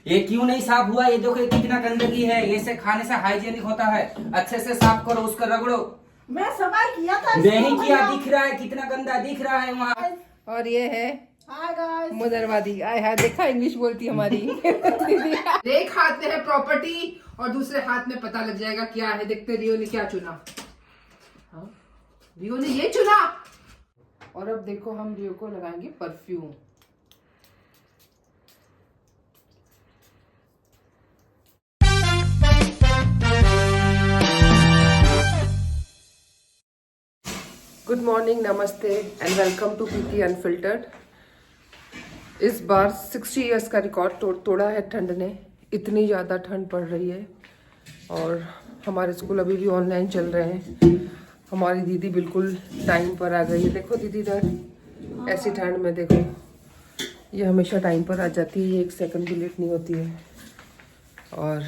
ये क्यों नहीं साफ हुआ? ये देखो ये कितना गंदगी है। ये से खाने से हाइजीनिक होता है। अच्छे से साफ करो, उसको रगड़ो। मैं सफाई किया था नहीं किया, दिख रहा है कितना गंदा दिख रहा है वहाँ। और ये है हाय गाइस। मुदरवादी। आय हाय, देखा इंग्लिश बोलती हमारी दीदी। एक हाथ में है प्रॉपर्टी और दूसरे हाथ में पता लग जाएगा क्या है। देखते रियो ने क्या चुना। हाँ, रियो ने ये चुना। और अब देखो हम रियो को लगाएंगे परफ्यूम। गुड मॉर्निंग, नमस्ते and welcome to PT unfiltered. इस बार 60 इयर्स का रिकॉर्ड तोड़ा है ठंड ने। इतनी ज़्यादा ठंड पड़ रही है और हमारे स्कूल अभी भी ऑनलाइन चल रहे हैं। हमारी दीदी बिल्कुल टाइम पर आ गई है। देखो दीदी इधर ऐसी ठंड में देखो, ये हमेशा टाइम पर आ जाती है, ये एक सेकंड भी लेट नहीं होती है। और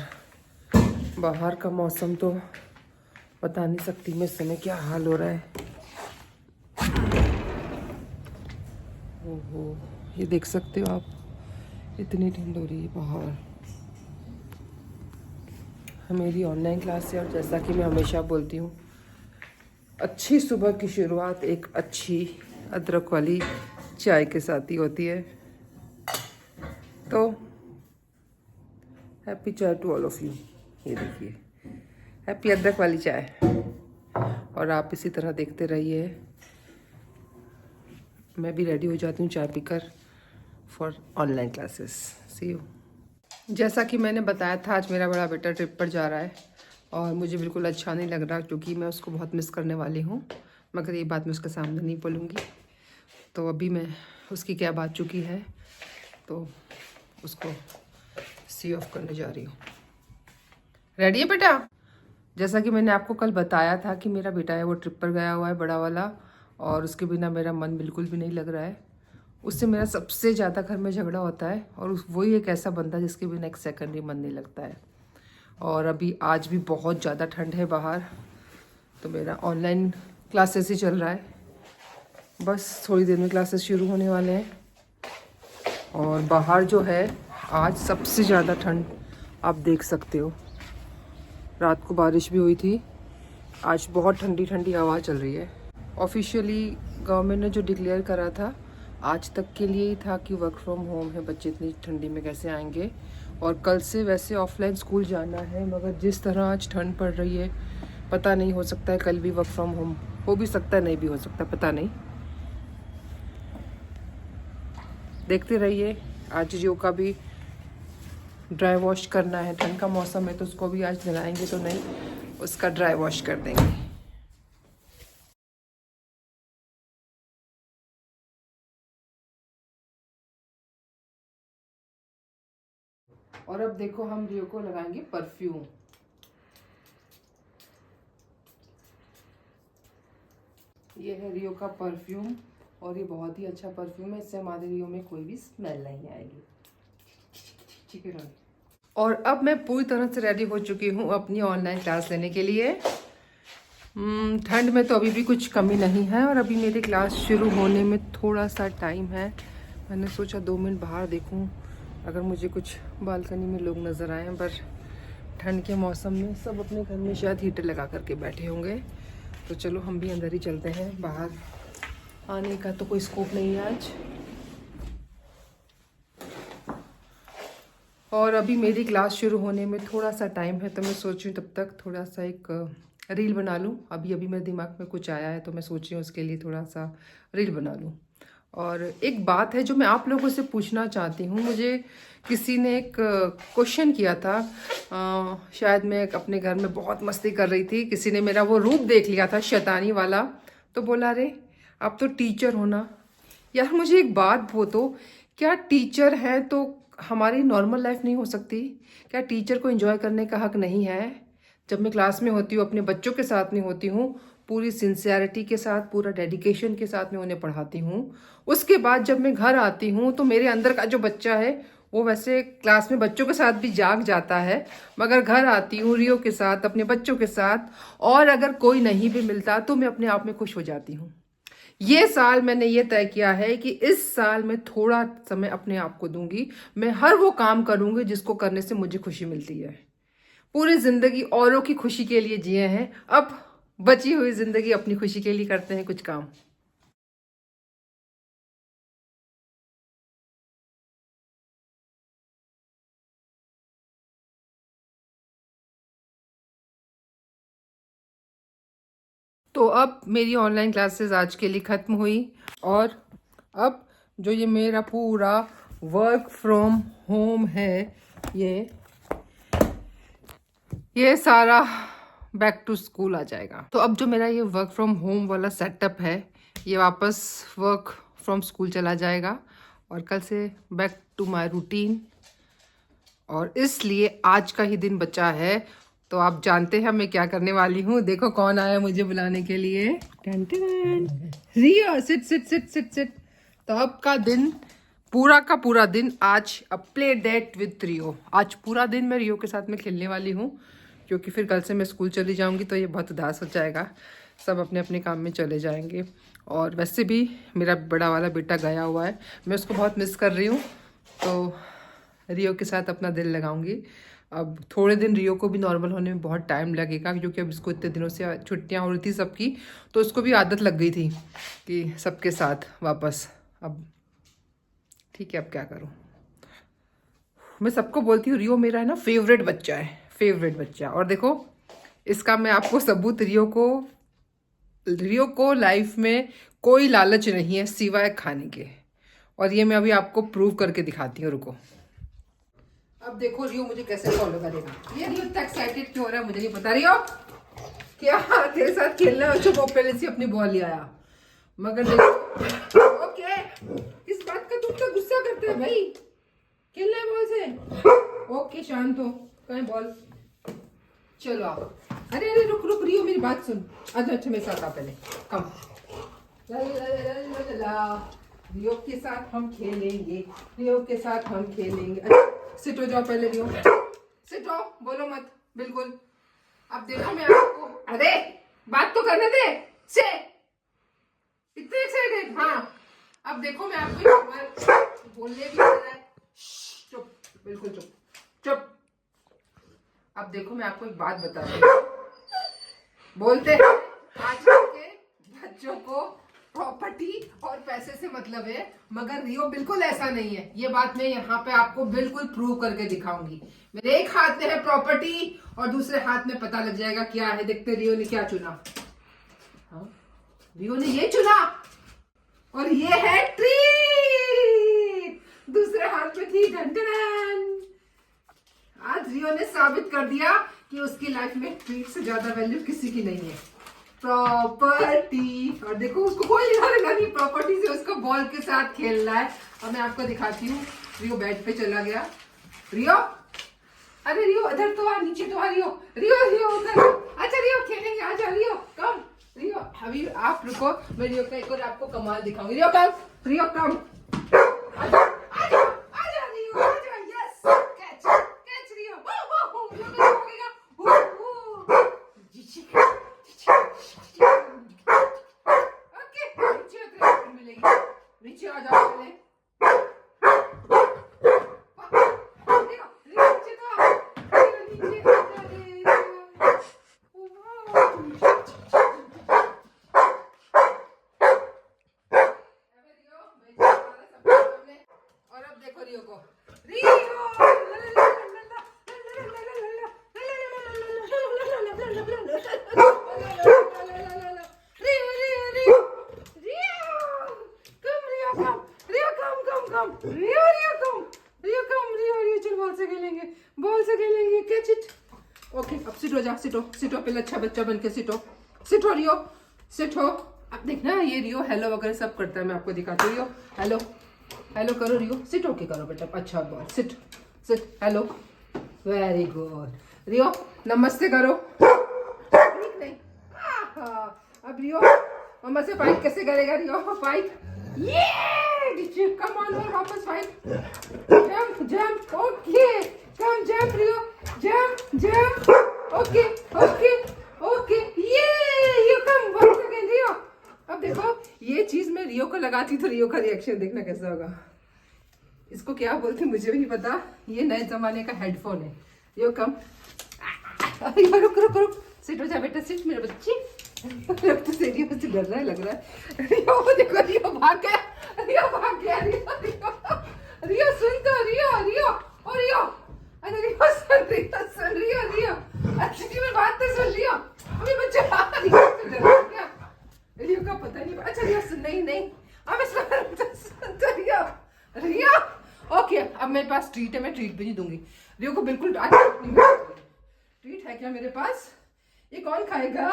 बाहर का मौसम तो बता नहीं सकती मैं इस समय क्या हाल हो रहा है। ओहो, ये देख सकते हो आप, इतनी ठंड हो रही है बाहर। मेरी ऑनलाइन क्लास है और जैसा कि मैं हमेशा बोलती हूँ, अच्छी सुबह की शुरुआत एक अच्छी अदरक वाली चाय के साथ ही होती है। तो हैप्पी चाय टू ऑल ऑफ यू। ये देखिए, हैप्पी अदरक वाली चाय। और आप इसी तरह देखते रहिए। मैं भी रेडी हो जाती हूँ चाय पीकर for online classes. See you. जैसा कि मैंने बताया था, आज मेरा बड़ा बेटा ट्रिप पर जा रहा है और मुझे बिल्कुल अच्छा नहीं लग रहा क्योंकि मैं उसको बहुत मिस करने वाली हूँ। मगर ये बात मैं उसके सामने नहीं बोलूँगी। तो अभी मैं उसकी क्या बात चुकी है तो उसको सी ऑफ करने जा रही हूँ। रेडी है बेटा? जैसा कि मैंने आपको कल बताया था कि मेरा बेटा है वो ट्रिप पर गया हुआ है, बड़ा वाला, और उसके बिना मेरा मन बिल्कुल भी नहीं लग रहा है। उससे मेरा सबसे ज़्यादा घर में झगड़ा होता है और वही एक ऐसा बंदा जिसके बिना एक सेकंड भी मन नहीं लगता है। और अभी आज भी बहुत ज़्यादा ठंड है बाहर, तो मेरा ऑनलाइन क्लासेस ही चल रहा है। बस थोड़ी देर में क्लासेस शुरू होने वाले हैं। और बाहर जो है आज सबसे ज़्यादा ठंड आप देख सकते हो। रात को बारिश भी हुई थी, आज बहुत ठंडी ठंडी हवा चल रही है। ऑफिशियली गवर्नमेंट ने जो डिक्लेयर करा था आज तक के लिए ही था कि वर्क फ्रॉम होम है, बच्चे इतनी ठंडी में कैसे आएंगे। और कल से वैसे ऑफलाइन स्कूल जाना है, मगर जिस तरह आज ठंड पड़ रही है पता नहीं, हो सकता है कल भी वर्क फ्रॉम होम हो भी सकता है, नहीं भी हो सकता, पता नहीं। देखते रहिए। आज जियो का भी ड्राई वॉश करना है, ठंड का मौसम है तो उसको भी आज लगाएंगे तो नहीं, उसका ड्राई वॉश कर देंगे। और अब देखो हम रियो को लगाएंगे परफ्यूम। ये है रियो का परफ्यूम और ये बहुत ही अच्छा परफ्यूम है। इससे हमारे रियो में कोई भी स्मेल नहीं आएगी। ठीक है। और अब मैं पूरी तरह से रेडी हो चुकी हूँ अपनी ऑनलाइन क्लास लेने के लिए। ठंड में तो अभी भी कुछ कमी नहीं है और अभी मेरी क्लास शुरू होने में थोड़ा सा टाइम है। मैंने सोचा 2 मिनट बाहर देखूँ अगर मुझे कुछ बालकनी में लोग नज़र आए, पर ठंड के मौसम में सब अपने घर में शायद हीटर लगा करके बैठे होंगे। तो चलो हम भी अंदर ही चलते हैं, बाहर आने का तो कोई स्कोप नहीं है आज। और अभी मेरी क्लास शुरू होने में थोड़ा सा टाइम है तो मैं सोच रही हूँ तब तक थोड़ा सा एक रील बना लूँ। अभी मेरे दिमाग में कुछ आया है तो मैं सोच रही हूँ उसके लिए थोड़ा सा रील बना लूँ। और एक बात है जो मैं आप लोगों से पूछना चाहती हूँ। मुझे किसी ने एक क्वेश्चन किया था, शायद मैं अपने घर में बहुत मस्ती कर रही थी, किसी ने मेरा वो रूप देख लिया था शैतानी वाला, तो बोला अरे आप तो टीचर हो ना। यार मुझे एक बात बोलो, क्या टीचर है तो हमारी नॉर्मल लाइफ नहीं हो सकती? क्या टीचर को एंजॉय करने का हक नहीं है? जब मैं क्लास में होती हूँ अपने बच्चों के साथ में होती हूँ, पूरी सिंसियरिटी के साथ, पूरा डेडिकेशन के साथ मैं उन्हें पढ़ाती हूँ। उसके बाद जब मैं घर आती हूँ तो मेरे अंदर का जो बच्चा है वो वैसे क्लास में बच्चों के साथ भी जाग जाता है, मगर घर आती हूँ रियो के साथ, अपने बच्चों के साथ, और अगर कोई नहीं भी मिलता तो मैं अपने आप में खुश हो जाती हूँ। ये साल मैंने ये तय किया है कि इस साल मैं थोड़ा समय अपने आप को दूंगी। मैं हर वो काम करूंगी जिसको करने से मुझे खुशी मिलती है। पूरी जिंदगी औरों की खुशी के लिए जिए हैं, अब बची हुई जिंदगी अपनी खुशी के लिए करते हैं कुछ काम। तो अब मेरी ऑनलाइन क्लासेस आज के लिए ख़त्म हुई और अब जो ये मेरा पूरा वर्क फ्रॉम होम है, ये सारा बैक टू स्कूल आ जाएगा। तो अब जो मेरा ये वर्क फ्रॉम होम वाला सेटअप है, ये वापस वर्क फ्रॉम स्कूल चला जाएगा और कल से बैक टू माय रूटीन। और इसलिए आज का ही दिन बचा है। तो आप जानते हैं मैं क्या करने वाली हूँ। देखो कौन आया मुझे बुलाने के लिए। टन टन। Rio sit sit sit sit sit. तो अब का दिन, पूरा का पूरा दिन आज a play date with Rio. आज पूरा दिन मैं रियो के साथ में खेलने वाली हूँ, क्योंकि फिर कल से मैं स्कूल चली जाऊँगी तो ये बहुत उदास हो जाएगा। सब अपने अपने काम में चले जाएंगे। और वैसे भी मेरा बड़ा वाला बेटा गया हुआ है, मैं उसको बहुत मिस कर रही हूँ। तो रियो के साथ अपना दिल लगाऊंगी। अब थोड़े दिन रियो को भी नॉर्मल होने में बहुत टाइम लगेगा, क्योंकि अब इसको इतने दिनों से छुट्टियां हो रही थी सबकी, तो उसको भी आदत लग गई थी कि सबके साथ वापस। अब ठीक है, अब क्या करूं। मैं सबको बोलती हूँ रियो मेरा है ना फेवरेट बच्चा है, फेवरेट बच्चा। और देखो इसका मैं आपको सबूत, रियो को लाइफ में कोई लालच नहीं है सिवाय खाने के। और ये मैं अभी आपको प्रूव करके दिखाती हूँ, रुको। अब देखो रियो मुझे कैसे फॉलो करेगा। ये रियो इतना एक्साइटेड क्यों हो रहा है मुझे नहीं पता। रियो क्या तेरे साथ खेलना है? अच्छा वो पहले से अपनी बॉल ले आया, मगर देखो ओके, इस बात का तुम तो गुस्सा करते हैं भाई। खेलना है बॉल से, ओके शांत हो। कहीं बॉल, चलो आओ। अरे अरे रुक रुक रियो मेरी बात सुन। अच्छा मेरे साथ आ पहले, कम। रियो के साथ हम खेलेंगे, रियो के साथ हम खेलेंगे। अच्छा सिट हो जाओ पहले रियो, सिट हो, बोलो मत बिल्कुल। अब देखो मैं आपको, अरे बात तो करने दे से, इतने एक्साइटेड। हाँ अब देखो मैं आपको बोलने भी कर रहा है, चुप बिल्कुल चुप चुप। अब देखो मैं आपको एक बात बता रही हूँ। बोलते हैं आजकल के बच्चों को प्रॉपर्टी और पैसे से मतलब है, मगर रियो बिल्कुल ऐसा नहीं है। ये बात मैं यहाँ पे आपको बिल्कुल प्रूव करके दिखाऊंगी। मेरे एक हाथ में है प्रॉपर्टी और दूसरे हाथ में पता लग जाएगा क्या है। देखते रियो ने क्या चुना। हाँ? रियो ने ये चुना और ये है ट्रीट, दूसरे हाथ में थी ढंढन। आज रियो ने साबित कर दिया कि उसकी लाइफ में ट्रीट से ज्यादा वैल्यू किसी की नहीं है, प्रॉपर्टी। और देखो उसको कोई लेना नहीं प्रॉपर्टी से, उसको बॉल के साथ खेलना है। अब मैं आपको दिखाती हूँ। रियो बेड पे चला गया। रियो, अरे रियो इधर तो आ, नीचे तो आ। रियो रियो रियो उधर। अच्छा रियो खेलेंगे, आ जा रियो कम। रियो अभी आप रुको, मैं रियो का एक और आपको कमाल दिखाऊंगी। रियो कम, रियो कम, आजा आजा आजा रियो आजा। यस कैच कैच रियो, नीचे आ जाओ पहले। नीचे तो आ, नीचे आ जा रे। और अब देखो रियो को, रियो ओके। अब सिट हो जा, सिटो सिटो पहले, अच्छा बच्चा बन के सिटो, सिटो रियो सिटो। अब देखना ये रियो हेलो वगैरह सब करता है, मैं आपको दिखाती हूँ। रियो हेलो हेलो करो रियो, सिट होके करो बेटा। अच्छा ball, sit sit hello, very good. Rio नमस्ते करो, ठीक नहीं। अब रियो मम्मा से फाइट कैसे करेगा रियो? फाइट, ये कम ऑन और वापस fight. Jump jump, okay come jump Rio, jump jump, okay okay okay. ये कम 1 सेकंड रियो। अब देखो ये चीज तो रियो का रिएक्शन देखना कैसा होगा। इसको क्या बोलते हैं मुझे भी नहीं पता, ये नए जमाने का हेडफोन है। रियो कम, रियो रुक रुक रुक, सिट हो जा बेटा, सिट मेरे बच्चे। अब तो रियो मुझसे डर रहा है लग रहा है। रियो देखो, रियो भाग गया, रियो भाग गया, रियो रियो रियो सुन तो, रियो रियो ओ रियो, अरे रियो सुन, रियो सुन, रियो रियो अच्छी मेरी बात तो सुन, रियो अभी बच्चे रियो से डर रहा है क्या? रियो का पता नहीं। अच्छा रियो सुन, नहीं नहीं अब सुन तो रियो रियो ओके। अब मेरे पास ट्रीट है, मैं ट्रीट भी नहीं दूंगी रियो को, बिल्कुल ट्रीट है क्या मेरे पास? ये कौन खाएगा?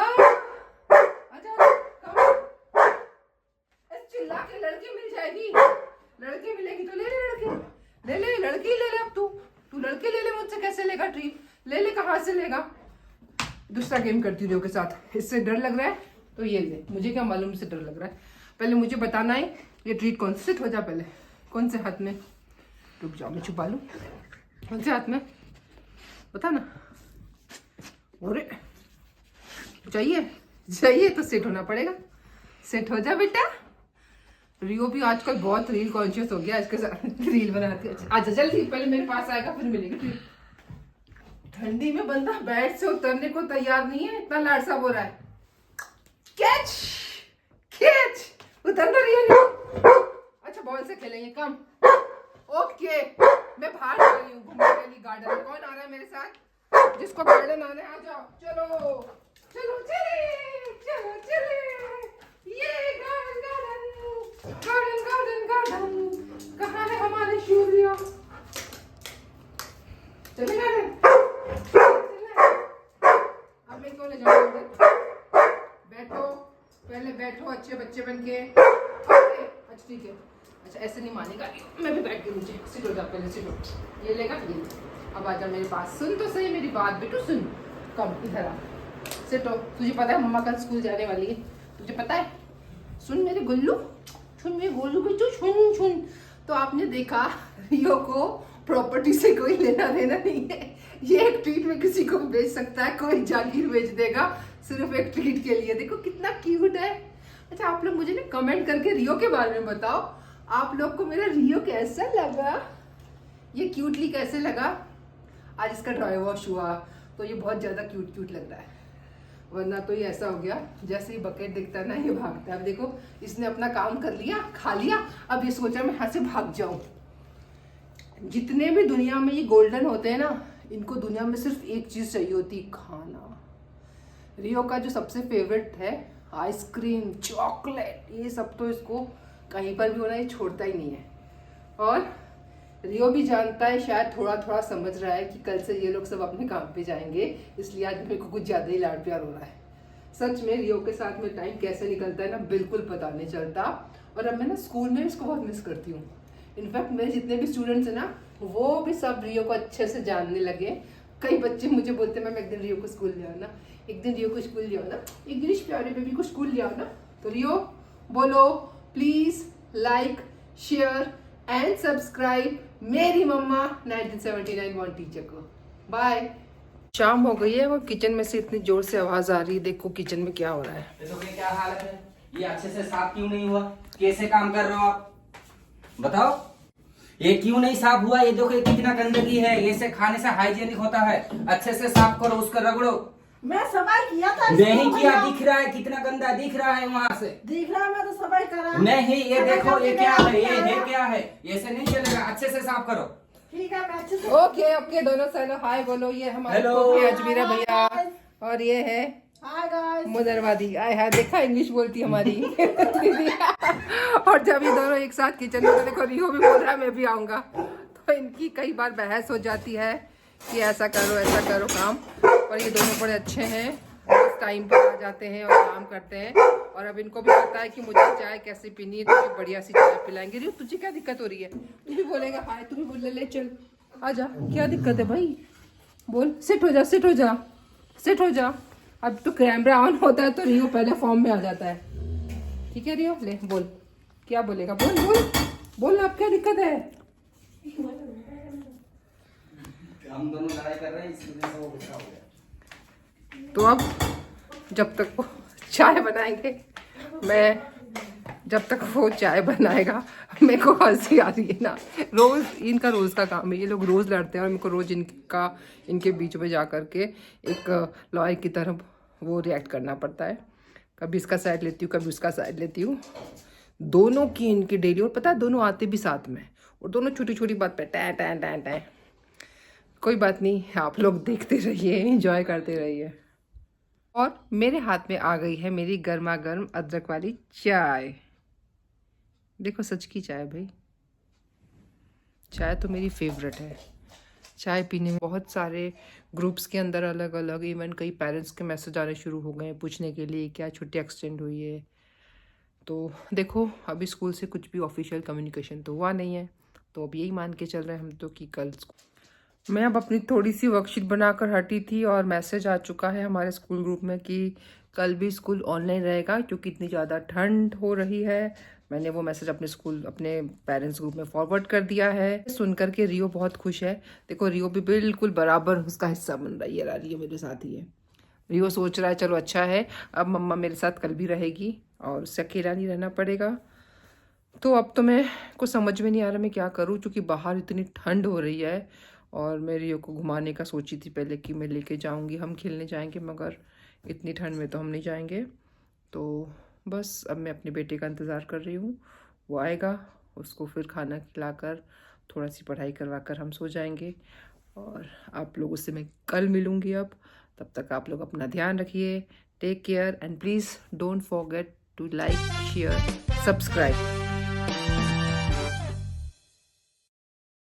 अच्छा चिल्ला के लड़की मिल जाएगी, लड़की मिलेगी तो ले ले, लड़की ले ले, लड़की ले ले। अब तू लड़की ले ले, मुझसे कैसे लेगा ट्रीट? ले ले, कहाँ से लेगा? दूसरा गेम करती हूँ के साथ। इससे डर लग रहा है तो ये ले, मुझे क्या मालूम इससे डर लग रहा है। पहले मुझे बताना है ये ट्रीट कौन से, सिट हो जा पहले, कौन से हाथ में? रुक जाओ मैं छुपा लूँ, कौन से हाथ में बता ना। अरे चाहिए तो सेट होना पड़ेगा, सेट हो जा बेटा। रियो भी आजकल बहुत रील कॉन्शियस हो गया, इसके साथ रील बनाती है। अच्छा जल्दी, पहले मेरे पास आएगा फिर मिलेगी। ठंडी में बंदा बेड से उतरने को तैयार नहीं है, इतना लाड़सा हो रहा है। कैच कैच, उतरना रियो। अच्छा बॉल से खेलेंगे, कम ओके। मैं बाहर जा रही हूँ घूमने के लिए गार्डन में। कौन आ रहा है मेरे साथ? जिसको गार्डन आना है आ जाओ, चलो चलो चले ये garden garden garden garden garden. कहाँ है हमारे सूर्य? चले गार्डन, अब मैं क्यों ले जाऊंगा? बैठो पहले, बैठो अच्छे बच्चे बन के। अच्छा ठीक है, अच्छा ऐसे नहीं मानेगा, मैं भी बैठ के मुझे सिटो जा पहले, सिटो ये लेगा ये ले। अब आजा मेरे पास, सुन तो सही मेरी बात बेटू, सुन कम इधर आ, सिटो। तुझे पता है मम्मा कल स्कूल जाने वाली है, तुझे पता है? सुन मेरे गुल्लू, सुन मेरे गोलू बेटू, सुन सुन। तो आपने देखा रियो को प्रॉपर्टी से कोई लेना देना नहीं है, ये एक ट्रीट में किसी को बेच सकता है, कोई जागीर बेच देगा सिर्फ एक ट्रीट के लिए। देखो कितना क्यूट है। अच्छा आप लोग मुझे ना कमेंट करके रियो के बारे में बताओ, आप लोग को मेरा रियो कैसा लगा, ये क्यूटली कैसे लगा। आज इसका ड्राई वॉश हुआ तो ये बहुत ज़्यादा क्यूट लग रहा है, वरना तो ये ऐसा हो गया जैसे ही बकेट दिखता है ना ये भागता है। अब देखो इसने अपना काम कर लिया, खा लिया, अब ये सोचा मैं यहाँ से भाग जाऊं। जितने भी दुनिया में ये गोल्डन होते हैं ना, इनको दुनिया में सिर्फ एक चीज़ चाहिए होती है, खाना। रियो का जो सबसे फेवरेट है आइसक्रीम, चॉकलेट, ये सब तो इसको कहीं पर भी होना ये छोड़ता ही नहीं है। और रियो भी जानता है, शायद थोड़ा थोड़ा समझ रहा है कि कल से ये लोग सब अपने काम पे जाएंगे, इसलिए आज मेरे को कुछ ज़्यादा ही लाड़ प्यार हो रहा है। सच में रियो के साथ में टाइम कैसे निकलता है ना, बिल्कुल पता नहीं चलता। और अब मैं ना स्कूल में इसको बहुत मिस करती हूँ। इनफैक्ट मेरे जितने भी स्टूडेंट्स हैं ना, वो भी सब रियो को अच्छे से जानने लगे। कई बच्चे मुझे बोलते हैं मैम एक दिन रियो को स्कूल ले आओ ना, एक दिन रियो को स्कूल ले आओ ना, एक दिन इस प्यारे बेबी को स्कूल ले आओ ना। तो रियो बोलो please like share and subscribe मेरी मम्मा 1979 वन टीचर को। बाय। शाम हो गई है और किचन में से इतनी जोर से आवाज आ रही है, देखो किचन में क्या हो रहा है। देखो क्या हालत है, ये अच्छे से साफ क्यों नहीं हुआ? कैसे काम कर रहे हो आप बताओ? ये क्यों नहीं साफ हुआ? ये देखो कितना गंदगी है, ये से खाने से हाइजीनिक होता है। अच्छे से साफ करो, उसको रगड़ो। मैं सफाई किया था, नहीं किया, दिख रहा है कितना गंदा दिख रहा है वहाँ से। दिख रहा है, मैं तो सफाई करा। नहीं ये देखो ये क्या है, ये क्या है, ऐसे नहीं चलेगा, अच्छे से साफ करो। ठीक है मैं अच्छे से। ओके ओके दोनों चलो हाय बोलो। ये हमारे हेलो अजमीरा भैया और ये है हाय गाइस, मुदरवादी। आए हाय देखा इंग्लिश बोलती हमारी और जब ये दोनों एक साथ किचन में, तो देखो रियो भी बोल रहा है मैं भी आऊंगा, तो इनकी कई बार बहस हो जाती है कि ऐसा करो काम। और ये दोनों बड़े अच्छे हैं, उस टाइम पर आ जाते हैं और काम करते हैं। और अब इनको भी पता है कि मुझे चाय कैसे पीनी है, तो बढ़िया सी चाय पिलाएंगे। रियो तुझे क्या दिक्कत हो रही है? तू भी बोलेगा हाय, तू भी बोल ले चल आजा, क्या दिक्कत है भाई? बोल सिट हो जा, सिट हो जा, सिट हो जा। अब तो कैमरा ऑन होता है तो रियो पहले फॉर्म में आ जाता है। ठीक है रियो ले बोल, क्या बोलेगा? बोल बोल बोल, अब क्या दिक्कत है? हम दोनों लड़ाई कर रहे हैं, इसकी वजह से वो गुस्सा हो गया। तो अब जब तक वो चाय बनाएंगे मैं जब तक वो चाय बनाएगा मेरे को हंसी आ रही है ना। रोज़ इनका रोज़ का काम है, ये लोग रोज़ लड़ते हैं और मेरे को रोज़ इनके बीच में जा कर के एक लॉयर की तरह वो रिएक्ट करना पड़ता है। कभी इसका साइड लेती हूँ, कभी उसका साइड लेती हूँ। दोनों की इनकी डेली, और पता है दोनों आते भी साथ में, और दोनों छोटी छोटी बात पे टैं टैं टैं टैं। कोई बात नहीं, आप लोग देखते रहिए, एंजॉय करते रहिए। और मेरे हाथ में आ गई है मेरी गर्मा गर्म अदरक वाली चाय। देखो सच की चाय भाई, चाय तो मेरी फेवरेट है। चाय पीने में बहुत सारे ग्रुप्स के अंदर अलग अलग, इवन कई पेरेंट्स के मैसेज आने शुरू हो गए पूछने के लिए क्या छुट्टी एक्सटेंड हुई है। तो देखो अभी स्कूल से कुछ भी ऑफिशियल कम्युनिकेशन तो हुआ नहीं है, तो अब यही मान के चल रहे हैं हम तो कि कल। मैं अब अपनी थोड़ी सी वर्कशीट बनाकर हटी थी और मैसेज आ चुका है हमारे स्कूल ग्रुप में कि कल भी स्कूल ऑनलाइन रहेगा क्योंकि इतनी ज़्यादा ठंड हो रही है। मैंने वो मैसेज अपने पेरेंट्स ग्रुप में फॉरवर्ड कर दिया है। सुन करके रियो बहुत खुश है। देखो रियो भी बिल्कुल बराबर उसका हिस्सा बन रही है, रियो मेरे साथ ही है। रियो सोच रहा है चलो अच्छा है, अब मम्मा मेरे साथ कल भी रहेगी और उससे अकेला नहीं रहना पड़ेगा। तो अब तो मैं कुछ समझ में नहीं आ रहा मैं क्या करूँ, क्योंकि बाहर इतनी ठंड हो रही है। और मैं रियो को घुमाने का सोची थी पहले कि मैं लेके जाऊंगी, हम खेलने जाएंगे, मगर इतनी ठंड में तो हम नहीं जाएंगे। तो बस अब मैं अपने बेटे का इंतज़ार कर रही हूँ, वो आएगा, उसको फिर खाना खिलाकर थोड़ा सी पढ़ाई करवा कर हम सो जाएंगे। और आप लोगों से मैं कल मिलूँगी। अब तब तक आप लोग अपना ध्यान रखिए, take care and please don't forget to like share subscribe.